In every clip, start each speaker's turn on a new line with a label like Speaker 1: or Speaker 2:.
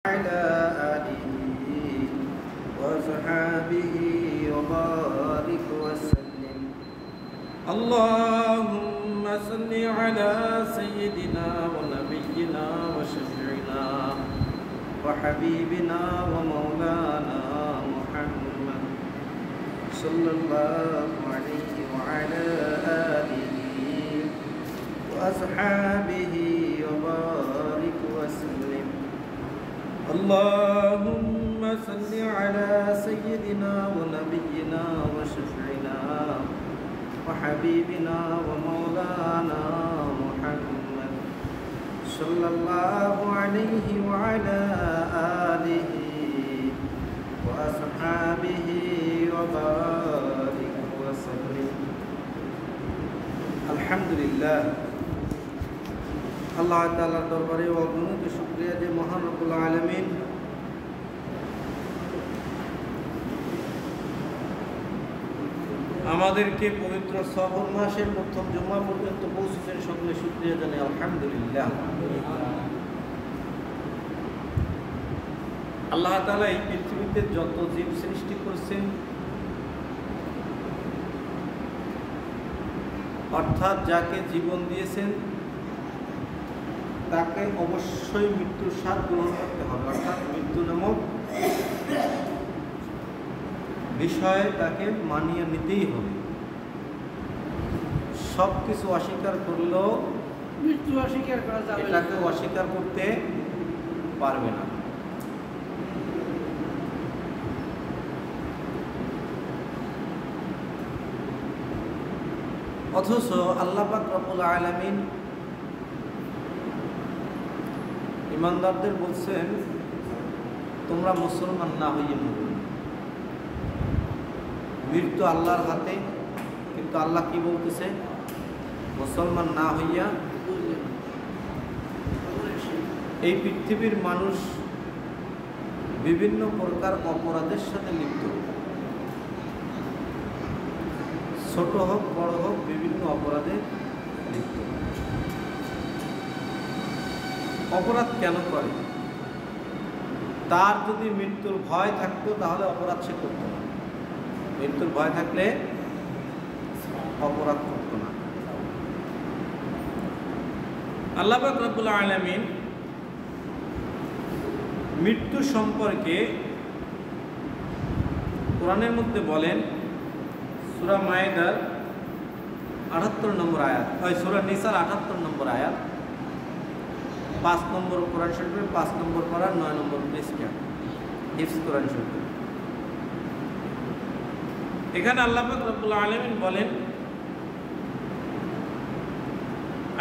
Speaker 1: وعلى آله وصحابه وبارك وسلم. اللهم صل على سيدنا ونبينا وشفيعنا وحبيبنا ومولانا محمد صلى الله عليه وعلى آله وأصحابه وبارك وسلم. اللهم صل على سيدنا ونبينا وشفيعنا وحبيبنا ومولانا محمد صلى الله عليه وعلى آله وأصحابه وبارك وسلم. الحمد لله. আল্লাহ তাআলার দরবারে অগণিত শুকরিয়া যে মহান রব্বুল আলামিন আমাদেরকে পবিত্র সফর মাসের প্রথম জুমা পর্যন্ত পৌঁছেছেন। সকলে শুকরিয়া জানাই আলহামদুলিল্লাহ। আল্লাহ তাআলা এই পৃথিবীতে যত জীব সৃষ্টি করেছেন, অর্থাৎ যাকে জীবন দিয়েছেন তাকে অবশ্যই মৃত্যুর স্বাদ গ্রহণ করতে হবে, অর্থাৎ মৃত্যু নামক বিষয়ে তাকে মানিয়ে নিতেই হবে। সব কিছু অস্বীকার করলেও
Speaker 2: মৃত্যু অস্বীকার করা যাবে না,
Speaker 1: এটাকে অস্বীকার করতে পারবে না। অথচ আল্লাহ পাক রব্বুল আলামিন ইমানদারদের বলছেন, তোমরা মুসলমান না হইয়ে মরো। মৃত্যু আল্লাহর হাতে, কিন্তু আল্লাহ কি বলতেছে? মুসলমান না হইয়া। এই পৃথিবীর মানুষ বিভিন্ন প্রকার অপরাধের সাথে লিপ্ত, ছোট হোক বড় হোক, বিভিন্ন অপরাধে লিপ্ত। অপরাধ কেন করে? তার যদি মৃত্যুর ভয় থাকতো তাহলে অপরাধ সে করতো না। মৃত্যুর ভয় থাকলে অপরাধ করতো না। আল্লাহ পাক রব্বুল আলামিন মৃত্যু সম্পর্কে কোরআনের মধ্যে বলেন, সূরা মায়েদার ৭৮ নম্বর আয়াত, সূরা নিসার ৭৮ নম্বর আয়াত, ৫ নম্বর কোরআন শরীফের ৫ নম্বর পারা ৯ নম্বর পৃষ্ঠা, হিফজ কোরআন শরীফ। এখানে আল্লাহ পাক রব্বুল আলামিন বলেন,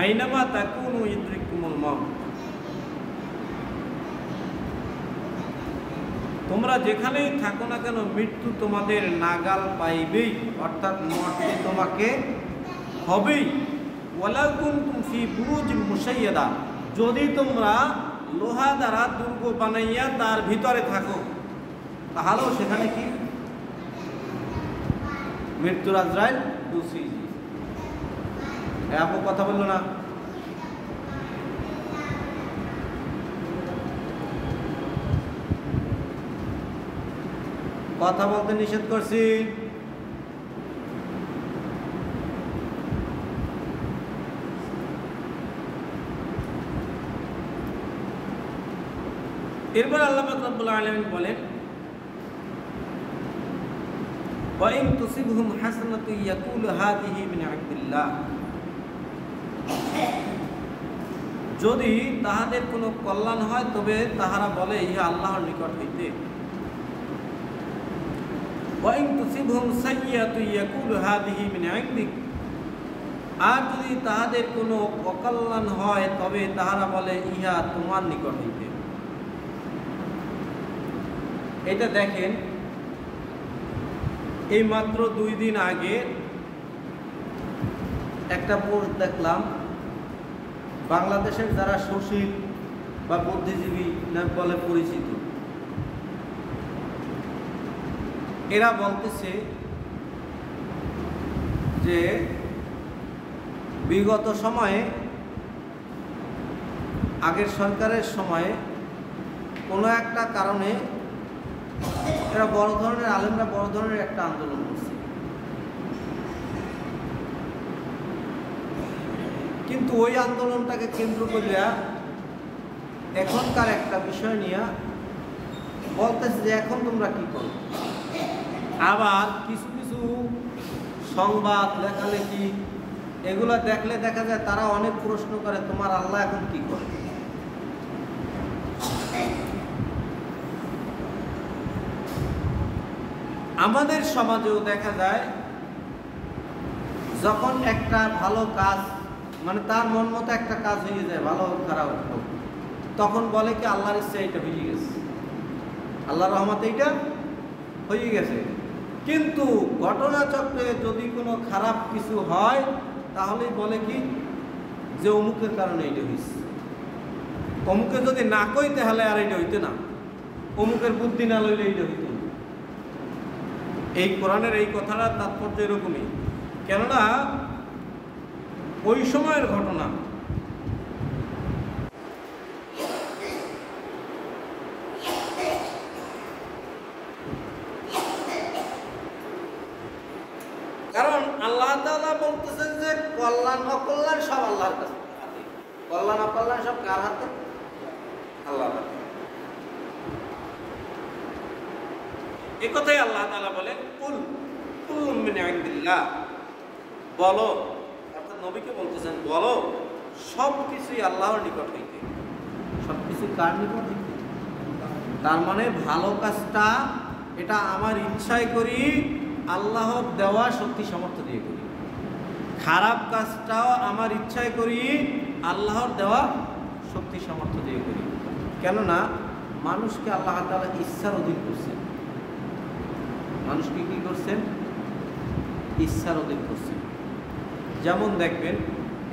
Speaker 1: আইনামা তাকুনু ইউদরিকুমুল মাউত, তোমরা যেখানেই থাকো না কেন মৃত্যু তোমাদের নাগাল পাইবেই, অর্থাৎ মরতে তোমাকে হবেই। ওয়ালাউ কুনতুম ফি বুরুজিন মুশাইয়াদা, যদি তোমরা লোহা দ্বারা দুর্গ বানাইয়া তার ভিতরে থাকো, তাহলেও সেখানে কি মৃত্যুর আজরাইল দুসি। আপু কথা বললো না? কথা বলতে নিষেধ করছি। এরপর আল্লাহ পাক রব্বুল আলামিন বলেন, ওয়া ইন তুসিবহুম হাসানাতু ইয়াকুলু হাযিহি মিন ইনদিল্লাহ, যদি তাহাদের কোনো কল্যাণ হয় তবে তাহারা বলে ইহা আল্লাহর নিকট হইতে। ওয়া ইন তুসিবহুম সাইয়্যাতু ইয়াকুলু হাযিহি মিন ইনদিক, আর যদি তাহাদের কোনো অকল্যাণ হয় তবে তাহারা বলে ইহা তোমার নিকট হইতে। এটা দেখেন, এই মাত্র 2 দিন আগে একটা পোস্ট দেখলাম, বাংলাদেশের যারা সুশীল বা বুদ্ধিজীবী বলে পরিচিত, এরা বলতেছে যে বিগত সময়ে আগের সরকারের সময়ে কোনো একটা কারণে এরা বড় ধরনের আলেমরা বড় ধরনের একটা আন্দোলন করছে, কিন্তু ওই আন্দোলনটাকে কেন্দ্র করিয়া এখনকার একটা বিষয় নিয়ে বলতেছে যে এখন তোমরা কি করো। আবার কিছু কিছু সংবাদ লেখালেখি এগুলা দেখলে দেখা যায় তারা অনেক প্রশ্ন করে তোমার আল্লাহ এখন কি করে। আমাদের সমাজেও দেখা যায় যখন একটা ভালো কাজ মানে তার মন মতো একটা কাজ হয়ে যায়, ভালো হোক খারাপ হোক, তখন বলে কি আল্লাহর ইচ্ছা এটা হয়ে গেছে, আল্লাহর রহমতে এটা হয়ে গেছে। কিন্তু ঘটনাচক্রে যদি কোনো খারাপ কিছু হয় তাহলেই বলে কি যে অমুকের কারণে এইটা হয়েছে, অমুকে যদি না কই তাহলে আর এইটা হইতো না, অমুকের বুদ্ধি না লইলে এইটা হইতো না। এই কোরআনের এই কথাটার তাৎপর্য এরকমই, কেননা ওই সময়ের ঘটনা। কারণ আল্লাহ তাআলা বলতেছেন যে কল্যাণ অকল্যাণ সব আল্লাহর কাছে, কল্যাণ অকল্যাণ সব কার হাতে? আল্লাহর হাতে। এই কথাই আল্লাহ তাআলা বলেন কুল কুল্লুম মিন ইনদিল্লাহ, বলো, অর্থাৎ নবীকে বলতেছেন বলো সব কিছুই আল্লাহর নিকট হইতে। সব কিছু কার নিকট হইতে? তার মানে ভালো কাজটা এটা আমার ইচ্ছায় করি, আল্লাহর দেওয়া শক্তি সামর্থ্য দিয়ে করি। খারাপ কাজটাও আমার ইচ্ছায় করি, আল্লাহর দেওয়া শক্তি সামর্থ্য দিয়ে করি। কেননা মানুষকে আল্লাহ তাআলা ইচ্ছার অধীন করছেন। মানুষকে কি করছেন? ইচ্ছার অধীন করছেন। যেমন দেখবেন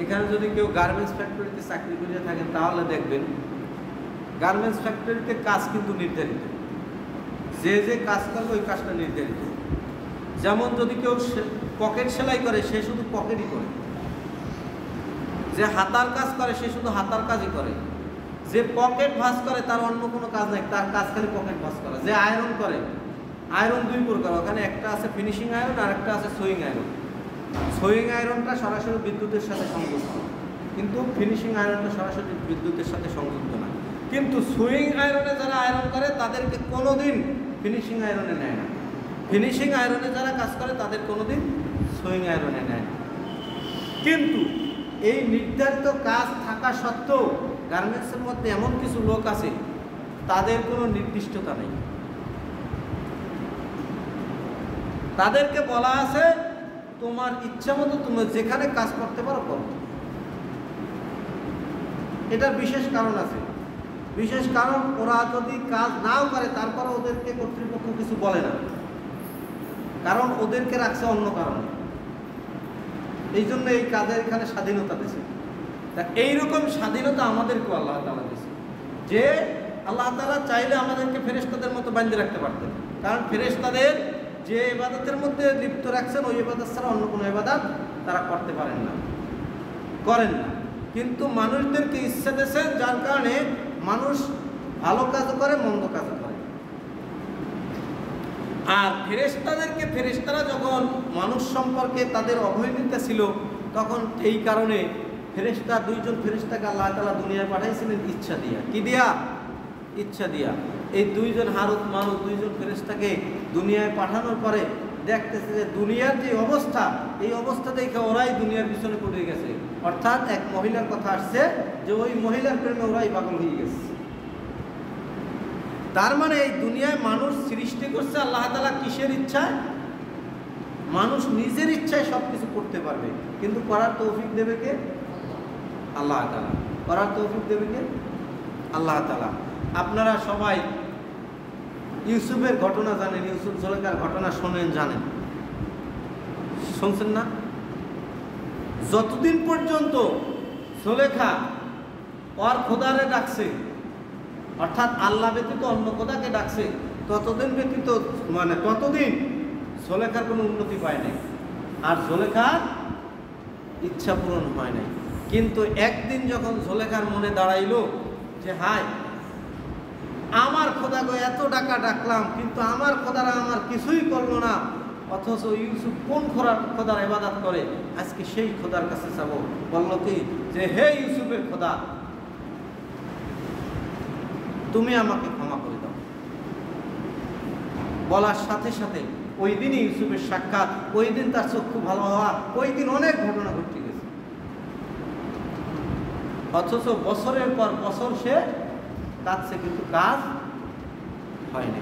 Speaker 1: এখানে যদি কেউ গার্মেন্টস ফ্যাক্টরিতে চাকরি করে থাকেন তাহলে দেখবেন গার্মেন্টস ফ্যাক্টরিতে কাজ কিন্তু নির্ধারিত, যে যে কাজ করবে ওই কাজটা নির্ধারিত। যেমন যদি কেউ পকেট সেলাই করে সে শুধু পকেটই করে, যে হাতার কাজ করে সে শুধু হাতার কাজই করে, যে পকেট ভাঁজ করে তার অন্য কোনো কাজ নেই, তার কাজ খালি পকেট ভাঁজ করা। যে আয়রন করে, আয়রন দুই প্রকার, ওখানে একটা আছে ফিনিশিং আয়রন আর একটা আছে সুইং আয়রন। সুইং আয়রনটা সরাসরি বিদ্যুতের সাথে সংযুক্ত, কিন্তু ফিনিশিং আয়রনটা সরাসরি বিদ্যুতের সাথে সংযুক্ত না। কিন্তু সুইং আয়রনে যারা আয়রন করে তাদেরকে কোনোদিন ফিনিশিং আয়রনে নেয় না, ফিনিশিং আয়রনে যারা কাজ করে তাদের কোনোদিন সুইং আয়রনে নেয় না। কিন্তু এই নির্ধারিত কাজ থাকা সত্ত্বেও গার্মেন্টসের মধ্যে এমন কিছু লোক আছে তাদের কোনো নির্দিষ্টতা নেই। তাদেরকে বলা আছে তোমার ইচ্ছা মতো তুমি যেখানে কাজ করতে পারো করো। এটার বিশেষ কারণ আছে, বিশেষ কারণ ওরা যদি কাজ নাও করে তারপরে ওদেরকে কর্তৃপক্ষ কিছু বলে না, কারণ ওদেরকে রাখছে অন্য কারণে। এই জন্য এই কাজের এখানে স্বাধীনতা দিয়েছে। তা এইরকম স্বাধীনতা আমাদেরকেও আল্লাহ তাআলা দিয়েছে, যে আল্লাহ তাআলা চাইলে আমাদেরকে ফেরেশতাদের মতো বাঁধে রাখতে পারতেন। কারণ ফেরেশতাদের যে ইবাদতের মধ্যে লিপ্ত রাখছেন ওই ইবাদত ছাড়া অন্য কোনো ইবাদত তারা করতে পারেন না, করেন না। কিন্তু মানুষদেরকে ইচ্ছা দিয়েছেন যার কারণে মানুষ ভালো কাজ করে মন্দ কাজ করে। আর ফেরেশতাদেরকে ফেরেশতারা যখন মানুষ সম্পর্কে তাদের অবহেলিতা ছিল তখন এই কারণে ফেরেশতা দুইজন ফেরেশতাকে আল্লাহ তাআলা দুনিয়ায় পাঠাইছিলেন ইচ্ছা দিয়া। কি দিয়া? ইচ্ছা দিয়া। এই দুইজন হারুত মারুত দুইজন ফেরেশতাকে দুনিয়ায় পাঠানোর পরে দেখতেছে যে দুনিয়ার যে অবস্থা, এই অবস্থা দেখে ওরাই দুনিয়ার পিছনে পড়ে গেছে। অর্থাৎ এক মহিলার কথা আসছে যে ওই মহিলার প্রেমে ওরাই পাগল হয়ে গেছে। তার মানে এই দুনিয়ায় মানুষ সৃষ্টি করছে আল্লাহ তাআলা কিসের ইচ্ছায়? মানুষ নিজের ইচ্ছায় সব কিছু করতে পারবে, কিন্তু করার তৌফিক দেবে কে? আল্লাহ তাআলা। করার তৌফিক দেবে কে? আল্লাহ তাআলা। আপনারা সবাই ইউসুফের ঘটনা জানেন, ইউসুফ জুলেখার ঘটনা শোনেন, জানেন, শুনছেন না? যতদিন পর্যন্ত জুলেখা ওর খোদারে ডাকছে, অর্থাৎ আল্লাহ ব্যতীত অন্য খোদাকে ডাকছে, ততদিন ব্যতীত ততদিন জুলেখার কোনো উন্নতি পায় নাই, আর জুলেখার ইচ্ছা পূরণ হয় নাই। কিন্তু একদিন যখন জুলেখার মনে দাঁড়াইল যে হায় আমার খোদাকে এত টাকা ডাকলাম, কিন্তু আমার খোদারা আমার কিছুই করলো না, অথচ ইউসুফ কোন খোদার ইবাদত করে, আজকে সেই খোদার কাছে যাব। বলল কি যে হে ইউসুফের খোদা, তুমি আমাকে ক্ষমা করে দাও। বলার সাথে সাথে ওই দিনই ইউসুফের সাক্ষাৎ, ওই দিন তার চক্ষু ভালো হওয়া, ওই দিন অনেক ঘটনা ঘটে গেছে। অথচ বছরের পর বছর সে কাজছে, কিন্তু কাজ হয়নি।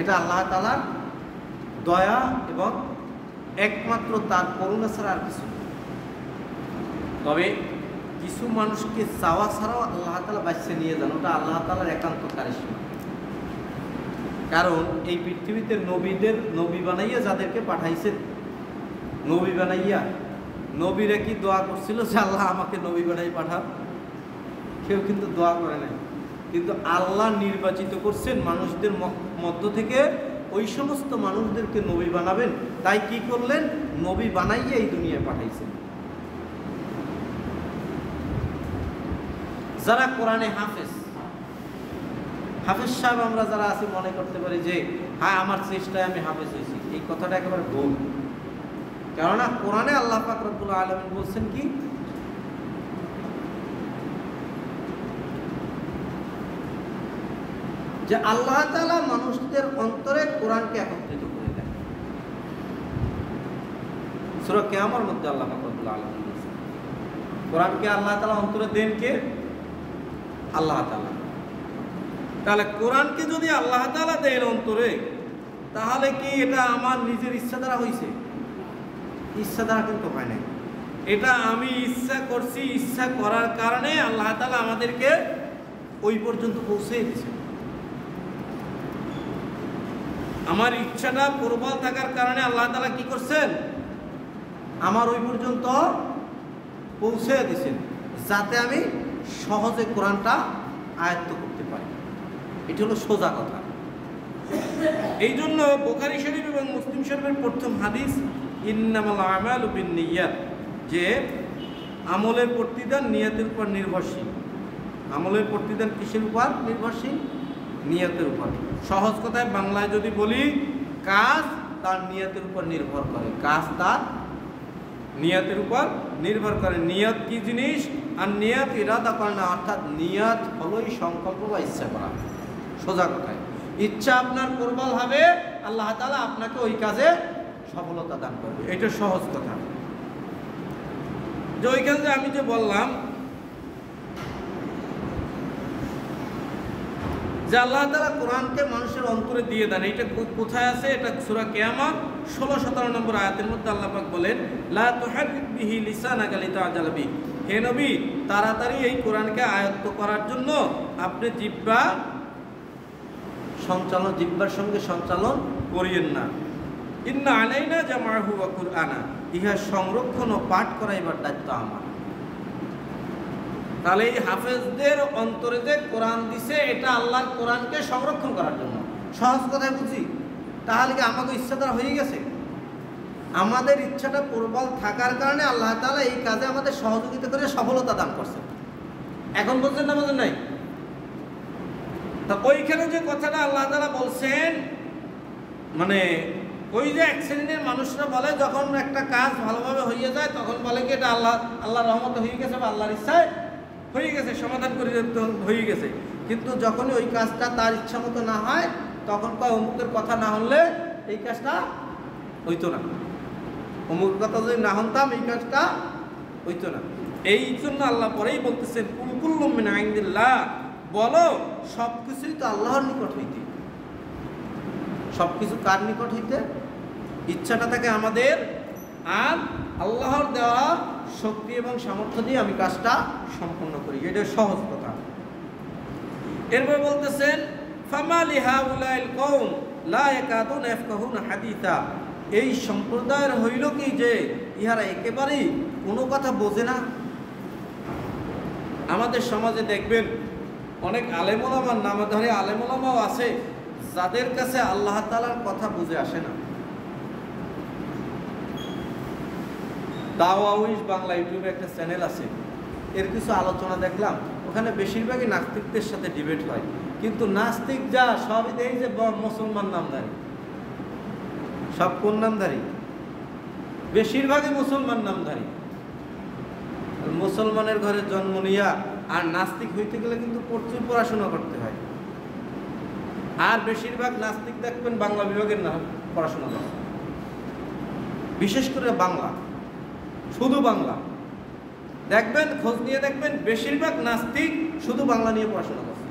Speaker 1: এটা আল্লাহ তাআলার দয়া এবং একমাত্র তার করুণা ছাড়া আর কিছু। তবে কিছু মানুষকে চাওয়া ছাড়াও আল্লাহ তাআলা বাঁচিয়ে নিয়ে যান, ওটা আল্লাহ তাআলার একান্ত কারিশমা। কারণ এই পৃথিবীতে নবী বানাইয়া যাদেরকে পাঠাইছেন, নবী বানাইয়া, নবীরা কি দোয়া করছিল যে আল্লাহ আমাকে নবী বানাই পাঠান? কেউ কিন্তু দোয়া করে নাই। কিন্তু আল্লাহ নির্বাচিত করছেন মানুষদের মধ্য থেকে ওই সমস্ত মানুষদেরকে নবী বানাবেন। তাই কি করলেন? নবী বানাইয়া এই দুনিয়ায় পাঠাইছেন। যারা কোরআনে হাফেজ সাহেব আমরা যারা আছি মনে করতে পারি যে হ্যাঁ আমার চেষ্টায় আমি হাফেজ হয়েছি, এই কথাটা একেবারে ভুল। কেননা কোরআনে আল্লাহ পাক রব্বুল আলামিন বলছেন কি, যে আল্লাহ তাআলা মানুষদের অন্তরে কোরআনকে একত্রিত করে দেন। সূরা কিয়ামার মধ্যে আল্লাহ পাক রব্বুল আলামিন বলেছেন কোরআনকে আল্লাহ তাআলা অন্তরে দেন কে? আল্লাহ তাআলা। তাহলে কোরআনকে যদি আল্লাহ তাআলা দেন অন্তরে, তাহলে কি এটা আমার নিজের ইচ্ছা দ্বারা হয়েছে? ইচ্ছা দ্বারা কিন্তু হয় নাই। এটা আমি ইচ্ছা করছি, ইচ্ছা করার কারণে আল্লাহ তাআলা আমাদেরকে ওই পর্যন্ত পৌঁছে দিয়েছেন। আমার ইচ্ছাটা প্রবল থাকার কারণে আল্লাহ তাআলা কি করছেন? আমার ওই পর্যন্ত পৌঁছে দিয়েছেন, যাতে আমি সহজে কোরআনটা আয়ত্ত করতে পারি। এটা হলো সোজা কথা। এই জন্য বুখারী শরীফ এবং মুসলিম শরীফের প্রথম হাদিস ইন্নামাল আমালু বিন্নিয়াত, যে আমলের প্রতিদান নিয়তের উপর নির্ভরশীল। আমলের প্রতিদান কিসের উপর নির্ভরশীল? নিয়তের উপর। সহজ কথায় বাংলায় যদি বলি, কাজ তার নিয়তের উপর নির্ভর করে, কাজ তার নিয়তের উপর নির্ভর করে। নিয়ত কি জিনিস? আর নিয়ত ইরাদা করে না, অর্থাৎ নিয়ত হলোই সংকল্প বা ইচ্ছা করা। সোজা কথায় ইচ্ছা আপনার প্রবল হবে, আল্লাহ তাআলা আপনাকে ওই কাজে সফলতা দান করবে। এটা সহজ কথা। যে ওইখানে যে আমি যে বললাম যে আল্লাহ তাআলা কোরআনকে মানুষের অন্তরে দিয়ে দেন, এটা কোথায় আছে? এটা সূরা কিয়ামা 16-17 নম্বর আয়াতের মধ্যে আল্লাহ পাক বলেন, লা তুহাররিক বিহি লিসানাকা লিতা'জালা বিহি, হে নবী তাড়াতাড়ি এই কোরআনকে আয়ত্ত করার জন্য আপনি জিহ্বার সঙ্গে সঞ্চালন করিয়েন না। ইন্না আলাইনা জামাহু ওয়া কুরআনা, ইহা সংরক্ষণ ও পাঠ করাইবার দায়িত্ব আমার। তাহলে এই হাফেজদের অন্তরে যে কোরআন দিছে, এটা আল্লাহর কোরআনকে সংরক্ষণ করার জন্য। সহজ কথায় বুঝি, তাহলে কি আমাকে ইচ্ছা দ্বারা হয়ে গেছে? আমাদের ইচ্ছাটা প্রবল থাকার কারণে আল্লাহ তাআলা এই কাজে আমাদের সহযোগিতা করে সফলতা দান করছেন। এখন বলছেন না বলেন নাই? তা ওইখানে যে কথাটা আল্লাহ তাআলা বলছেন, মানে ওই যে এক শ্রেণীর মানুষরা বলে যখন একটা কাজ ভালোভাবে হয়ে যায় তখন বলে কি এটা আল্লাহর রহমতে হয়ে গেছে বা আল্লাহর ইচ্ছায় হয়ে গেছে, সমাধান করে হয়ে গেছে। কিন্তু যখনই ওই কাজটা তার ইচ্ছা মতো না হয়, তখন কয় অমুকের কথা না হলে এই কাজটা হইতো না, অমুকের কথা যদি না শুনতাম এই কাজটা হইতো না। এই জন্য আল্লাহ পরেই বলতেছেন, কুল কুল্লুম মিন ইনদিল্লাহ, বলো সবকিছুই তো আল্লাহর নিকট হইতে। সবকিছু কার নিকট হইতে? ইচ্ছাটা থাকে আমাদের, আর আল্লাহর দেওয়া শক্তি এবং সামর্থ্য দিয়ে আমি কাজটা সম্পূর্ণ করি। এটা সহজ কথা। এরপর বলতেছেন, ফামা লিহাউলাইল কওম লা ইয়াকাদুনা ইয়াফকাহুনা হাদিসা, এই সম্প্রদায়ের হইল কি যে ইহারা একেবারেই কোনো কথা বোঝে না। আমাদের সমাজে দেখবেন অনেক আলেম ওলামা, নামধারী আলেম ওলামাও আছে যাদের কাছে আল্লাহ তাআলার কথা বুঝে আসে না। দাওয়াউইশ বাংলা ইউটিউবে একটা চ্যানেল আছে, এর কিছু আলোচনা দেখলাম, ওখানে বেশিরভাগই নাস্তিকদের সাথে ডিবেট হয়, কিন্তু নাস্তিক যা সবই দেখি যে মুসলমান নামধারী। সব কোন নামধারী? বেশিরভাগই মুসলমান নামধারী। মুসলমানের ঘরে জন্ম নিয়া আর নাস্তিক হইতে গেলে কিন্তু প্রচুর পড়াশোনা করতে হয়। আর বেশিরভাগ নাস্তিক দেখবেন বাংলা বিভাগের না পড়াশোনা করে, বিশেষ করে বাংলা, শুধু বাংলা দেখবেন, খোঁজ নিয়ে দেখবেন বেশিরভাগ নাস্তিক শুধু বাংলা নিয়ে পড়াশোনা করছে।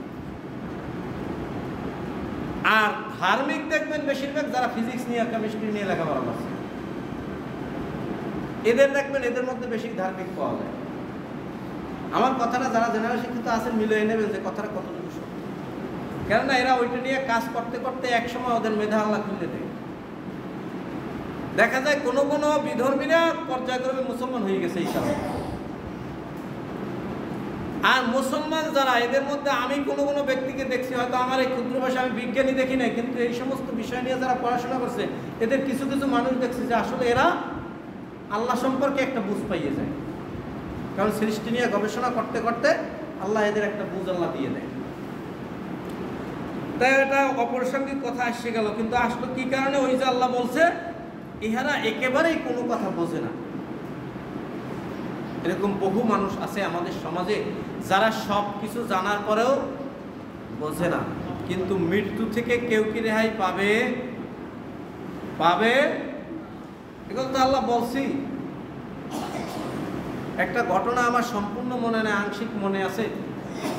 Speaker 1: আর ধার্মিক দেখবেন বেশিরভাগ যারা ফিজিক্স নিয়ে, কেমিস্ট্রি নিয়ে লেখাপড়া করছে, এদের দেখবেন এদের মধ্যে বেশি ধার্মিক পাওয়া যায়। আমার কথাটা যারা জেনারেল শিক্ষিত আছেন মিলিয়ে নেবেন যে কথাটা কতটুকু সত্য। কেননা এরা ওইটা নিয়ে কাজ করতে করতে একসময় ওদের মেধা আল্লাহ খুলে দেয়। দেখা যায় কোনো কোনো বিধর্মীরা পর্যায়ক্রমে মুসলমান হয়ে গেছে এই কারণে। আর মুসলমান যারা, এদের মধ্যে আমি কোনো কোনো ব্যক্তিকে দেখছি, হয়তো আমার এই ক্ষুদ্র ভাষা আমি বিজ্ঞানী দেখি নাই, কিন্তু এই সমস্ত বিষয় নিয়ে যারা পড়াশোনা করছে এদের কিছু কিছু মানুষ দেখছি যে আসলে এরা আল্লাহ সম্পর্কে একটা বুঝ পাইয়ে যায়। কারণ সৃষ্টি নিয়ে গবেষণা করতে করতে আল্লাহ এদের একটা বুঝ আল্লাহ দিয়ে দেয়। তাই এটা অপ্রাসঙ্গিক কথা আসছে গেল, কিন্তু আসলে কি কারণে? ওই যে আল্লাহ বলছে ইহারা একেবারেই কোনো কথা বোঝে না। এরকম বহু মানুষ আছে আমাদের সমাজে যারা সব কিছু জানার পরেও বোঝে না, কিন্তু মৃত্যু থেকে কেউ কি রেহাই পাবে? পাবে। এগুলো তো আল্লাহ বলছি। একটা ঘটনা আমার সম্পূর্ণ মনে নেই, আংশিক মনে আছে,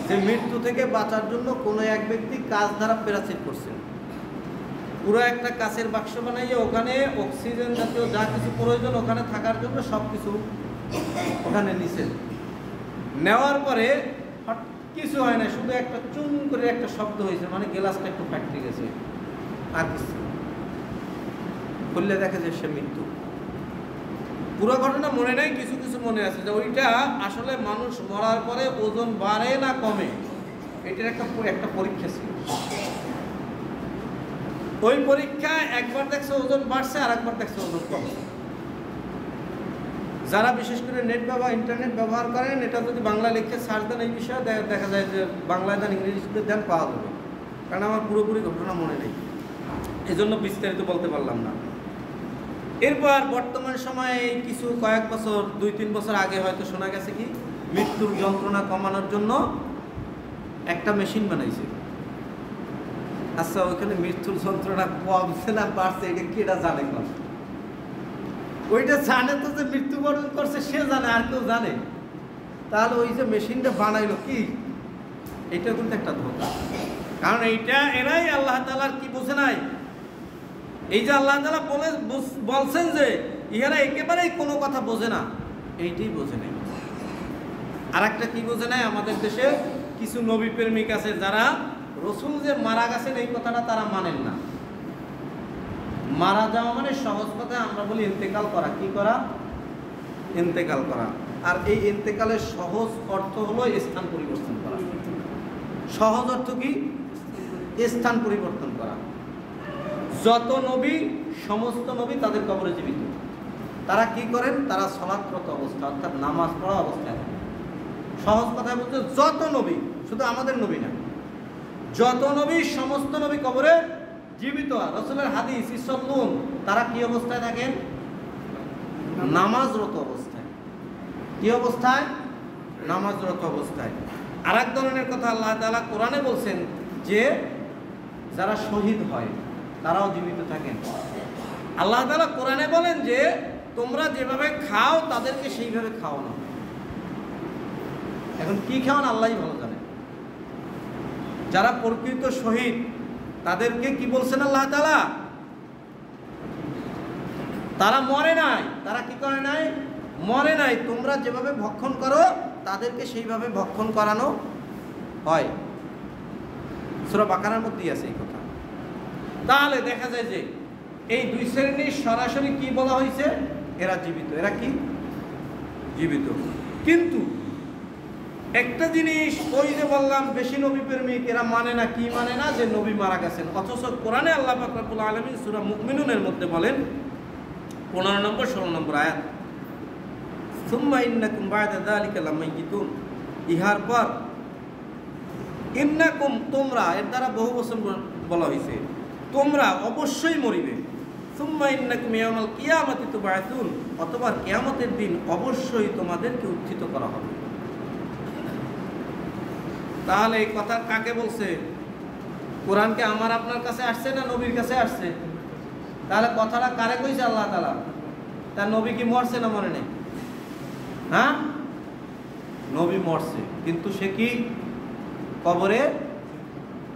Speaker 1: যে মৃত্যু থেকে বাঁচার জন্য কোনো এক ব্যক্তি কাঁচ দ্বারা প্যারাসিট করছেন। পুরো একটা কাঁচের বাক্স বানাইয়ে ওখানে অক্সিজেন জাতীয় যা কিছু প্রয়োজন ওখানে থাকার জন্য সব কিছু ওখানে নিছেন। নেওয়ার পরে কিছু হয় না, শুধু একটা চুন করে একটা শব্দ হয়েছে, মানে গ্লাসটা একটু ফ্যাক্টরি গেছে, আর কিছু খুললে দেখে যে সে মৃত্যু। পুরো ঘটনা মনে নেই, কিছু কিছু মনে আছে যে ওইটা আসলে মানুষ মরার পরে ওজন বাড়ে না কমে, এটার একটা পরীক্ষা ছিল। ওই পরীক্ষায় একবার দেখছে ওজন বাড়ছে, আর একবার দেখছে ওজন কমছে। যারা বিশেষ করে নেট ব্যবহার, ইন্টারনেট ব্যবহার করেন, এটা যদি বাংলা লিখে সার্চ দেন এই বিষয়ে দেখা যায় যে বাংলায় দেন, ইংরেজিতে দেন, পাওয়া যাবে। কারণ আমার পুরোপুরি ঘটনা মনে নেই, এজন্য বিস্তারিত বলতে পারলাম না। এরপর বর্তমান সময়ে কিছু কয়েক বছর, 2-3 বছর আগে হয়তো শোনা গেছে কি মৃত্যুর যন্ত্রণা কমানোর জন্য একটা মেশিন বানাইছে। আচ্ছা, ওইখানে মৃত্যুর যন্ত্রণা কমছে না বাড়ছে এটা কি এটা জানে? কোন ওইটা জানে তো যে মৃত্যুবরণ করছে সে জানে, আর কেউ জানে? তাহলে ওই যে মেশিনটা বানাইলো কি, এটা কিন্তু একটা ধোঁকা। কারণ এইটা এরাই আল্লাহ তাআলার কি বোঝে নাই। এই যে আল্লাহ তাআলা বলছেন যে ইহারা একেবারেই কোনো কথা বোঝে না, এইটাই বোঝে নাই। আর একটা কি বোঝে নাই, আমাদের দেশে কিছু নবী প্রেমিক আছে যারা রসুল যে মারা গেছেন এই কথাটা তারা মানেন না। মারা যাওয়া মানে সহজ কথায় আমরা বলি ইন্তেকাল করা। কি করা? ইন্তেকাল করা। আর এই ইন্তেকালের সহজ অর্থ হলো স্থান পরিবর্তন করা। সহজ অর্থ কি? স্থান পরিবর্তন করা। যত নবী, সমস্ত নবী তাদের কবরে জীবিত। তারা কি করেন? তারা সালাতরত অবস্থা, অর্থাৎ নামাজ পড়া অবস্থায়। সহজ কথায় বলতে যত নবী, শুধু আমাদের নবী না, যত নবী, সমস্ত নবী কবরে জীবিত। রাসূলের হাদিস ইসল্লুন, তারা কি অবস্থায় থাকেন? নামাজরত অবস্থায়। কি অবস্থায়? নামাজরত অবস্থায়। আর এক ধরনের কথা আল্লাহ তাআলা কোরআনে বলছেন যে যারা শহীদ হয় তারাও জীবিত থাকেন। আল্লাহ তাআলা কোরআনে বলেন যে তোমরা যেভাবে খাও তাদেরকে সেইভাবে খাওয়ানো। এখন কি খাওয়ান আল্লাহই ভালো জানে। যারা প্রকৃত শহীদ তাদেরকে কি বলছেন আল্লাহ তাআলা? তারা মরে নাই। তারা কি করে নাই? মরে নাই। তোমরা যেভাবে ভক্ষণ করো তাদেরকে সেইভাবে ভক্ষণ করানো হয়। সূরা বাকারার মধ্যেই আছে এই কথা। তাহলে দেখা যায় যে এই দুই শ্রেণীর সরাসরি কি বলা হয়েছে? এরা জীবিত। এরা কি? জীবিত। কিন্তু একটা জিনিস, ওই যে বললাম বেশি নবী প্রেমিক, এরা মানে না। কি মানে না? যে নবী মারা গেছেন। অথচ কোরআনে আল্লাহ পাক রব্বুল আলামিন সূরা মুমিনুনের মধ্যে বলেন 15 নম্বর 16 নম্বর আয়াত, সুম্মা ইন্নাকুম বা'দা যালিকা লামাইয়িতুন, ইহার পর ইন্নাকুম তোমরা, এর দ্বারা বহু বচন বলা হয়েছে, তোমরা অবশ্যই মরিবে। সুম্মা ইন্নাকুম ইয়াউমাল কিয়ামাতি তুবআসুন, অথবা কিয়ামতের দিন অবশ্যই তোমাদেরকে উত্থিত করা হবে। তাহলে এই কথা কাকে বলছে? কোরআনকে আমার আপনার কাছে আসছে না নবীর কাছে আসছে? তাহলে কথাটা কারে কইছে? আল্লাহ তাআলা। তার নবী কি মরছে না মরে নাই? হ্যাঁ, নবী মরছে, কিন্তু সে কি কবরে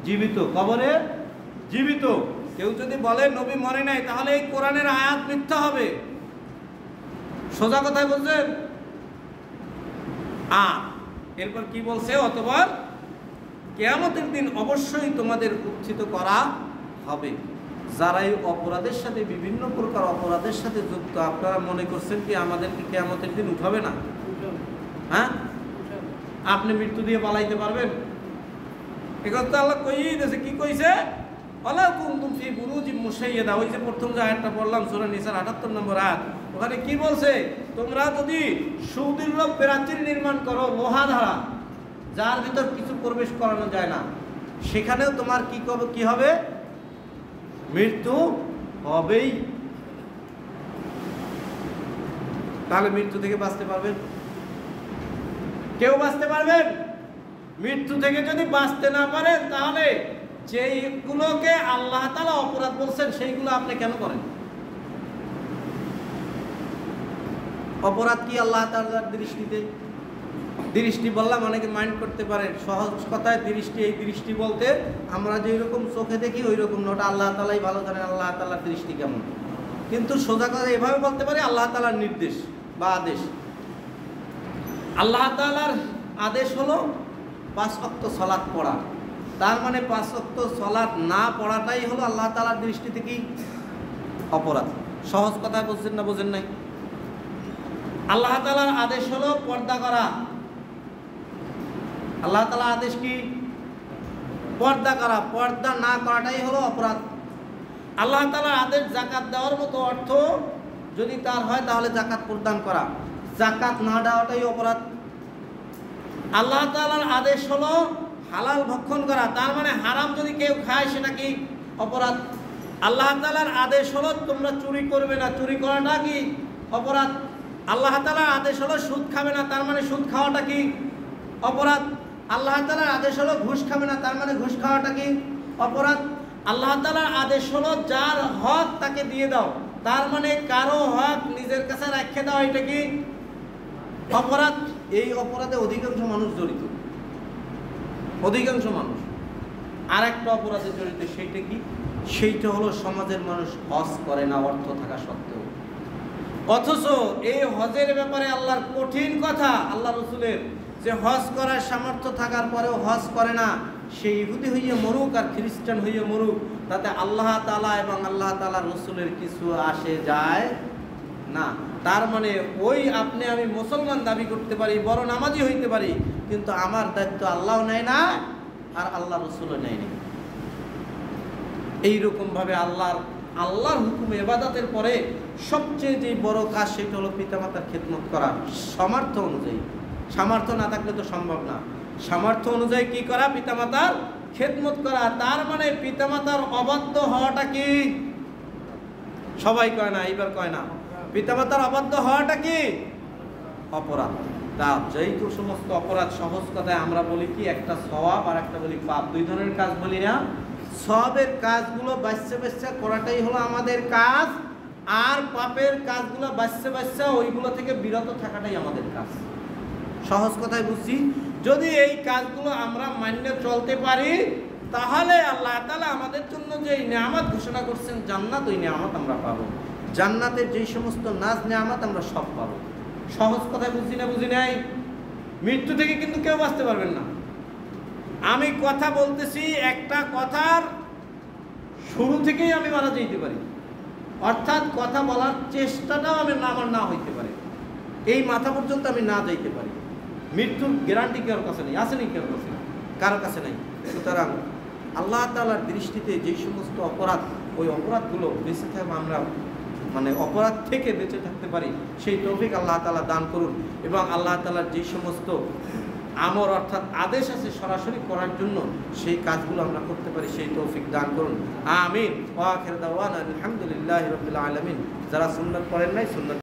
Speaker 1: জীবিত? কবরে জীবিত। কেউ যদি বলে নবী মরে নাই, তাহলে এই কোরআনের আয়াত মিথ্যা হবে। সোজা কথায় বলছেন। এরপর কি বলছে? অথবা কিয়ামতের দিন অবশ্যই তোমাদের উত্থিত করা হবে। যারা এই অপরাধের সাথে, বিভিন্ন প্রকার অপরাধের সাথে যুক্ত, আপনারা মনে করছেন কি আমাদেরকে কিয়ামতের দিন উঠাবে না? হ্যাঁ, আপনি মৃত্যু দিয়ে পালাইতে পারবেন? একথা আল্লাহ কইই দিয়েছে। কি কইছে? ওয়ালা কুনতুম ফি বুরুজিম মুশাইয়াদা। ওই যে প্রথম যে আয়াতটা পড়লাম সূরা নিসার 78 নম্বর আয়াত, ওখানে কি বলছে? তোমরা যদি সুদীর্ঘ প্রাচীর নির্মাণ করো, লোহা ধারা, যার ভিতর কিছু প্রবেশ করানো যায় না, সেখানেও তোমার কি হবে? মৃত্যু হবেই। তাহলে মৃত্যু থেকে বাঁচতে পারবেন? কেউ বাঁচতে পারবেন? মৃত্যু থেকে যদি বাঁচতে না পারেন, তাহলে যেইগুলোকে আল্লাহ তাআলা অপরাধ বলছেন সেইগুলো আপনি কেন করেন? অপরাধ কি আল্লাহ তাআলার দৃষ্টিতে? দৃষ্টি বললাম অনেকে মাইন্ড করতে পারে, সহজ কথায় দৃষ্টি, এই দৃষ্টি বলতে আমরা যেই রকম চোখে দেখি ওই রকম না, ওটা আল্লাহ তাআলাই ভালো জানেন আল্লাহ তাআলার দৃষ্টি কেমন। কিন্তু সোজা কথা এভাবে বলতে পারি, আল্লাহ তাআলার নির্দেশ বা আদেশ। আল্লাহ তাআলার আদেশ হলো 5 ওয়াক্ত সালাত পড়া। তার মানে 5 ওয়াক্ত সালাত না পড়াটাই হলো আল্লাহ তাআলার দৃষ্টিতে কি? অপরাধ। সহজ কথায় বলছেন না, বোঝেন নাই? আল্লাহ তাআলার আদেশ হলো পর্দা করা। আল্লাহ তাআলার আদেশ কি? পর্দা করা। পর্দা না করাটাই হলো অপরাধ। আল্লাহ তাআলার আদেশ যাকাত দেওয়ার মতো অর্থ যদি তার হয়, তাহলে যাকাত প্রদান করা। যাকাত না দেওয়াটাই অপরাধ। আল্লাহ তাআলার আদেশ হলো হালাল ভক্ষণ করা, তার মানে হারাম যদি কেউ খায় সেটা কি? অপরাধ। আল্লাহ তাআলার আদেশ হলো তোমরা চুরি করবে না, চুরি করাটা কি? অপরাধ। আল্লাহ তাআলার আদেশ হলো সুদ খাবে না, তার মানে সুদ খাওয়াটা কি? অপরাধ। আল্লাহ তাআলার আদেশ হলো ঘুষ খাবে না, তার মানে ঘুষ খাওয়াটা কি? অপরাধ। আল্লাহ তাআলার আদেশ হলো যার হক তাকে দিয়ে দাও, তার মানে কারো হক নিজের কাছে রেখে দাও, এটা কি? অপরাধ। এই অপরাধে অধিকাংশ মানুষ জড়িত, অধিকাংশ মানুষ। আর একটা অপরাধে জড়িত, সেইটা কি? সেইটা হলো সমাজের মানুষ হজ করে না অর্থ থাকা সত্ত্বেও, অথচ এই হজের ব্যাপারে আল্লাহর কঠিন কথা, আল্লাহ রসুলের, যে হজ করার সামর্থ্য থাকার পরেও হজ করে না, সে ইহুদি হইয়া মরুক আর খ্রিস্টান হইয়া মরুক, তাতে আল্লাহ তাআলা এবং আল্লাহ তাআলা রসুলের কিছু আসে যায় না। তার মানে ওই আপনি আমি মুসলমান দাবি করতে পারি, বড় নামাজি হইতে পারি, কিন্তু আমার দায়িত্ব আল্লাহও নেয় না আর আল্লাহ রসুলও নেয় না। এইরকমভাবে আল্লাহর হুকুম ইবাদতের পরে সবচেয়ে যে বড় কাজ, সেটা হলো পিতামাতার খেদমত করা সামর্থ্য অনুযায়ী। সামর্থ্য না থাকলে তো সম্ভব না। সামর্থ্য অনুযায়ী কি করা? পিতামাতার খেদমত করা। তার মানে পিতামাতার অবাধ্য হওয়াটা কি? সবাই কয় না, এইবার কয় না। পিতামাতার অবাধ্য হওয়াটা কি? অপরাধ। তা যেহেতু সমস্ত অপরাধ, সহজ কথায় আমরা বলি কি, একটা সওয়াব আর একটা বলি পাপ, দুই ধরনের কাজ বলি না। সওয়াবের কাজগুলো বাচ্চা বাচ্চা করাটাই হলো আমাদের কাজ, আর পাপের কাজগুলো বাচ্চা বাচ্চা ওইগুলো থেকে বিরত থাকাটাই আমাদের কাজ। সহজ কথায় বুঝছি, যদি এই কাজগুলো আমরা মান্য চলতে পারি, তাহলে আল্লাহ তাআলা আমাদের জন্য যে নিয়ামত ঘোষণা করছেন জান্নাত, ওই নিয়ামত আমরা পাবো। জান্নাতের যেই সমস্ত নাজ নিয়ামত আমরা সব পাবো। সহজ কথায় বুঝি না, বুঝি নাই? মৃত্যু থেকে কিন্তু কেউ বাঁচতে পারবেন না। আমি কথা বলতেছি, একটা কথার শুরু থেকেই আমি মারা যেতে পারি, অর্থাৎ কথা বলার চেষ্টাটাও আমার না হইতে পারে, এই মাথা পর্যন্ত আমি না যাইতে পারি। মৃত্যুর গ্যারান্টি কারোর কাছে নেই, আছে নাকি কারোর কাছে? কারো কাছে নেই। সুতরাং আল্লাহ তাআলার দৃষ্টিতে যেই সমস্ত অপরাধ, ওই অপরাধগুলো বেঁচে থাকবে, আমরা মানে অপরাধ থেকে বেঁচে থাকতে পারি, সেই তৌফিক আল্লাহ তাআলা দান করুন। এবং আল্লাহ তাআলার যেই সমস্ত আমর অর্থাৎ আদেশ আছে সরাসরি করার জন্য, সেই কাজগুলো আমরা করতে পারি, সেই তৌফিক দান করুন। আমিন। ওয়া আখিরু দাওয়ানা আলহামদুলিল্লাহি রাব্বিল আলামিন। যারা সুন্নাত পড়েন নাই সুন্নাত